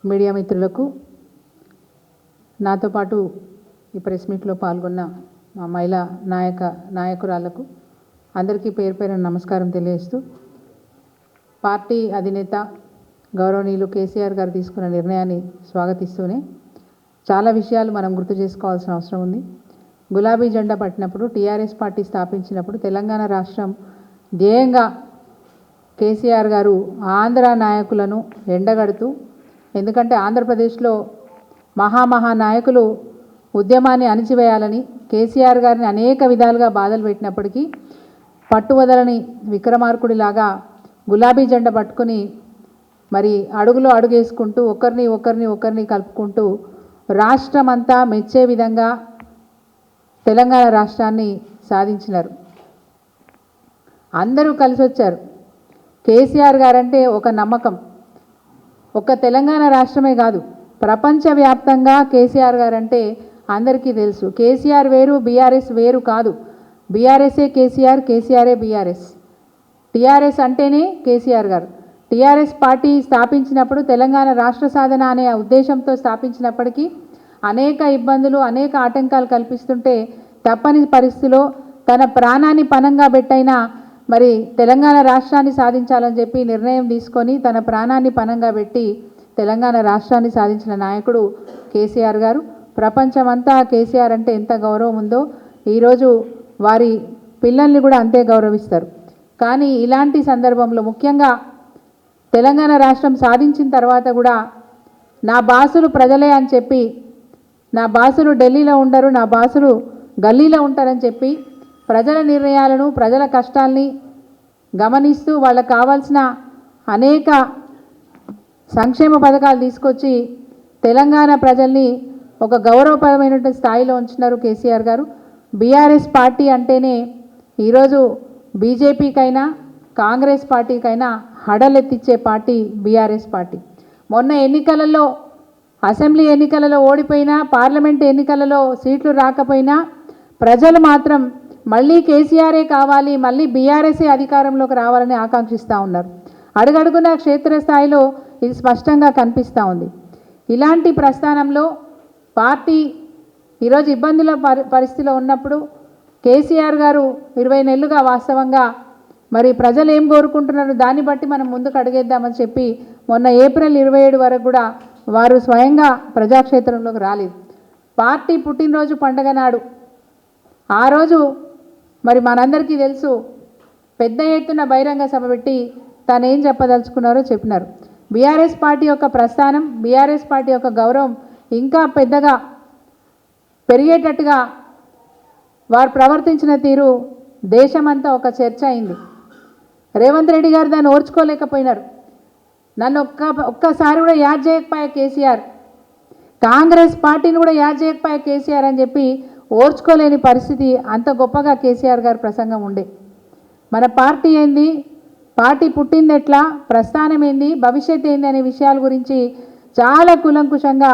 Media మిత్రులకు నాతో పాటు ఈ ప్రెస్ మీట్లో పాల్గొన్న మా మహిళా నాయకురాలకు అందరికీ పేరు పేరున నమస్కారం తెలియజేస్తూ పార్టీ అధినేత గౌరవనీయులు కేసీఆర్ గారు తీసుకున్న నిర్ణయాన్ని స్వాగతిస్తూనే చాలా విషయాలు మనం గుర్తు చేసుకోవాల్సిన అవసరం ఉంది. గులాబీ జెండా పట్టినప్పుడు టీఆర్ఎస్ పార్టీ స్థాపించినప్పుడు తెలంగాణ రాష్ట్రం ధ్యేయంగా కేసీఆర్ గారు ఆంధ్ర నాయకులను ఎండగడుతూ, ఎందుకంటే ఆంధ్రప్రదేశ్లో మహానాయకులు ఉద్యమాన్ని అణిచివేయాలని కేసీఆర్ గారిని అనేక విధాలుగా బాధలు పెట్టినప్పటికీ పట్టువదలని విక్రమార్కుడిలాగా గులాబీ జెండా పట్టుకుని మరి అడుగులో అడుగేసుకుంటూ ఒకరిని కలుపుకుంటూ రాష్ట్రమంతా మెచ్చే విధంగా తెలంగాణ రాష్ట్రాన్ని సాధించినారు. అందరూ కలిసి వచ్చారు. కేసీఆర్ గారంటే ఒక నమ్మకం. ఒక్క తెలంగాణ రాష్ట్రమే కాదు, ప్రపంచవ్యాప్తంగా కేసీఆర్ గారంటే అందరికీ తెలుసు. కేసీఆర్ వేరు, బీఆర్ఎస్ వేరు కాదు. బీఆర్ఎస్ఏ కేసీఆర్, కేసీఆర్ఏ బీఆర్ఎస్. టీఆర్ఎస్ అంటేనే కేసీఆర్ గారు. టీఆర్ఎస్ పార్టీ స్థాపించినప్పుడు తెలంగాణ రాష్ట్ర సాధన అనే ఉద్దేశంతో స్థాపించినప్పటికీ అనేక ఇబ్బందులు, అనేక ఆటంకాలు కల్పిస్తుంటే తప్పని పరిస్థితిలో తన ప్రాణాన్ని పణంగా పెట్టైనా మరి తెలంగాణ రాష్ట్రాన్ని సాధించాలని చెప్పి నిర్ణయం తీసుకొని తన ప్రాణాన్ని పణంగా పెట్టి తెలంగాణ రాష్ట్రాన్ని సాధించిన నాయకుడు కేసీఆర్ గారు. ప్రపంచమంతా కేసీఆర్ అంటే ఎంత గౌరవం ఉందో ఈరోజు వారి పిల్లల్ని కూడా అంతే గౌరవిస్తారు. కానీ ఇలాంటి సందర్భంలో ముఖ్యంగా తెలంగాణ రాష్ట్రం సాధించిన తర్వాత కూడా నా బాసులు ప్రజలే అని చెప్పి, నా బాసులు ఢిల్లీలో ఉండరు, నా బాసులు గల్లీలో ఉంటారని చెప్పి ప్రజల నిర్ణయాలను, ప్రజల కష్టాల్ని గమనిస్తూ వాళ్ళకు కావాల్సిన అనేక సంక్షేమ పథకాలు తీసుకొచ్చి తెలంగాణ ప్రజల్ని ఒక గౌరవపరమైనటువంటి స్థాయిలో ఉంచున్నారు కేసీఆర్ గారు. బీఆర్ఎస్ పార్టీ అంటేనే ఈరోజు బీజేపీకైనా కాంగ్రెస్ పార్టీకైనా హడలెత్తిచ్చే పార్టీ బీఆర్ఎస్ పార్టీ. మొన్న ఎన్నికలలో, అసెంబ్లీ ఎన్నికలలో ఓడిపోయినా, పార్లమెంట్ ఎన్నికలలో సీట్లు రాకపోయినా ప్రజలు మాత్రం మళ్ళీ కేసీఆరే కావాలి, మళ్ళీ బీఆర్ఎస్ఏ అధికారంలోకి రావాలని ఆకాంక్షిస్తూ ఉన్నారు. అడుగడుగున క్షేత్రస్థాయిలో ఇది స్పష్టంగా కనిపిస్తూ ఉంది. ఇలాంటి ప్రస్థానంలో పార్టీ ఈరోజు ఇబ్బందుల పరిస్థితిలో ఉన్నప్పుడు కేసీఆర్ గారు 20 నెలలుగా వాస్తవంగా మరి ప్రజలు ఏం కోరుకుంటున్నారు దాన్ని బట్టి మనం ముందుకు అడుగేద్దామని చెప్పి మొన్న ఏప్రిల్ 27 వరకు కూడా వారు స్వయంగా ప్రజాక్షేత్రంలోకి రాలేదు. పార్టీ పుట్టినరోజు పండగ నాడు ఆ రోజు మరి మనందరికీ తెలుసు, పెద్ద ఎత్తున బహిరంగ సభ పెట్టి తాను ఏం చెప్పదలుచుకున్నారో చెప్పినారు. బీఆర్ఎస్ పార్టీ యొక్క ప్రస్థానం, బీఆర్ఎస్ పార్టీ యొక్క గౌరవం ఇంకా పెద్దగా పెరిగేటట్టుగా వారు ప్రవర్తించిన తీరు దేశమంతా ఒక చర్చ అయింది. రేవంత్ రెడ్డి గారు దాన్ని ఓర్చుకోలేకపోయినారు. నన్ను ఒక్కసారి కూడా యాద్ చేయకపోయా కేసీఆర్, కాంగ్రెస్ పార్టీని కూడా యాద్ చేయకపోయా కేసీఆర్ అని చెప్పి ఓర్చుకోలేని పరిస్థితి. అంత గొప్పగా కేసీఆర్ గారి ప్రసంగం ఉండే. మన పార్టీ ఏంది, పార్టీ పుట్టింది ఎట్లా, ప్రస్థానం ఏంది, భవిష్యత్తు ఏంది అనే విషయాల గురించి చాలా కూలంకుషంగా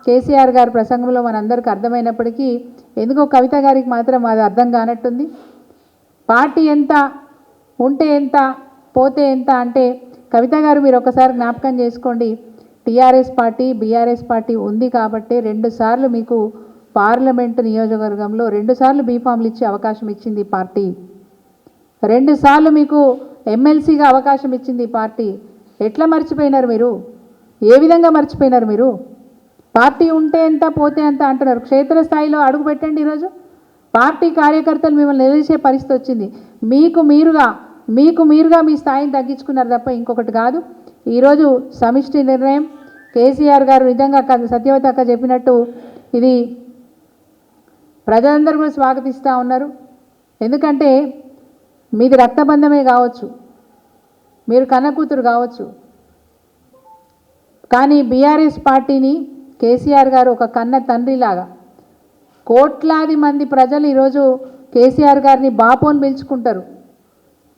కేసీఆర్ గారి ప్రసంగంలో మనందరికీ అర్థమైనప్పటికీ ఎందుకో కవిత గారికి మాత్రం అది అర్థం కానట్టుంది. పార్టీ ఎంత, ఉంటే ఎంత, పోతే ఎంత అంటే, కవిత గారు మీరు ఒకసారి జ్ఞాపకం చేసుకోండి, టీఆర్ఎస్ పార్టీ బీఆర్ఎస్ పార్టీ ఉంది కాబట్టి 2 సార్లు మీకు పార్లమెంటు నియోజకవర్గంలో 2 సార్లు బీఫామ్లు ఇచ్చే అవకాశం ఇచ్చింది పార్టీ. 2 సార్లు మీకు ఎమ్మెల్సీగా అవకాశం ఇచ్చింది పార్టీ. ఎట్లా మర్చిపోయినారు మీరు? ఏ విధంగా మర్చిపోయినారు మీరు? పార్టీ ఉంటే ఎంత, పోతే ఎంత అంటున్నారు. క్షేత్రస్థాయిలో అడుగు పెట్టండి. ఈరోజు పార్టీ కార్యకర్తలు మిమ్మల్ని నిలదీసే పరిస్థితి వచ్చింది. మీకు మీరుగా మీ స్థాయిని తగ్గించుకున్నారు తప్ప ఇంకొకటి కాదు. ఈరోజు సమిష్టి నిర్ణయం కేసీఆర్ గారు నిజంగా సత్యవతి అక్క చెప్పినట్టు ఇది ప్రజలందరూ కూడా స్వాగతిస్తూ ఉన్నారు. ఎందుకంటే మీది రక్తబంధమే కావచ్చు, మీరు కన్నకూతురు కావచ్చు, కానీ బీఆర్ఎస్ పార్టీని కేసీఆర్ గారు ఒక కన్న తండ్రిలాగా, కోట్లాది మంది ప్రజలు ఈరోజు కేసీఆర్ గారిని బాపు అని పిలుచుకుంటారు.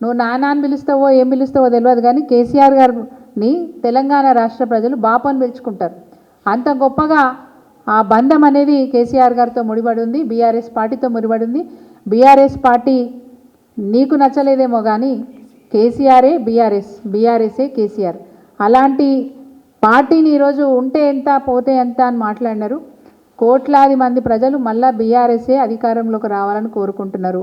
నువ్వు నాన్న అని పిలుస్తావో ఏం పిలుస్తావో తెలియదు, కానీ కేసీఆర్ గారిని తెలంగాణ రాష్ట్ర ప్రజలు బాపు అని పిలుచుకుంటారు. అంత గొప్పగా ఆ బంధం అనేది కేసీఆర్ గారితో ముడిపడి ఉంది, బీఆర్ఎస్ పార్టీతో ముడిపడి ఉంది. బీఆర్ఎస్ పార్టీ నీకు నచ్చలేదేమో కానీ కేసీఆరే బీఆర్ఎస్, బీఆర్ఎస్ఏ కేసీఆర్. అలాంటి పార్టీని ఈరోజు ఉంటే ఎంత పోతే ఎంత అని మాట్లాడినారు. కోట్లాది మంది ప్రజలు మళ్ళా బీఆర్ఎస్ఏ అధికారంలోకి రావాలని కోరుకుంటున్నారు.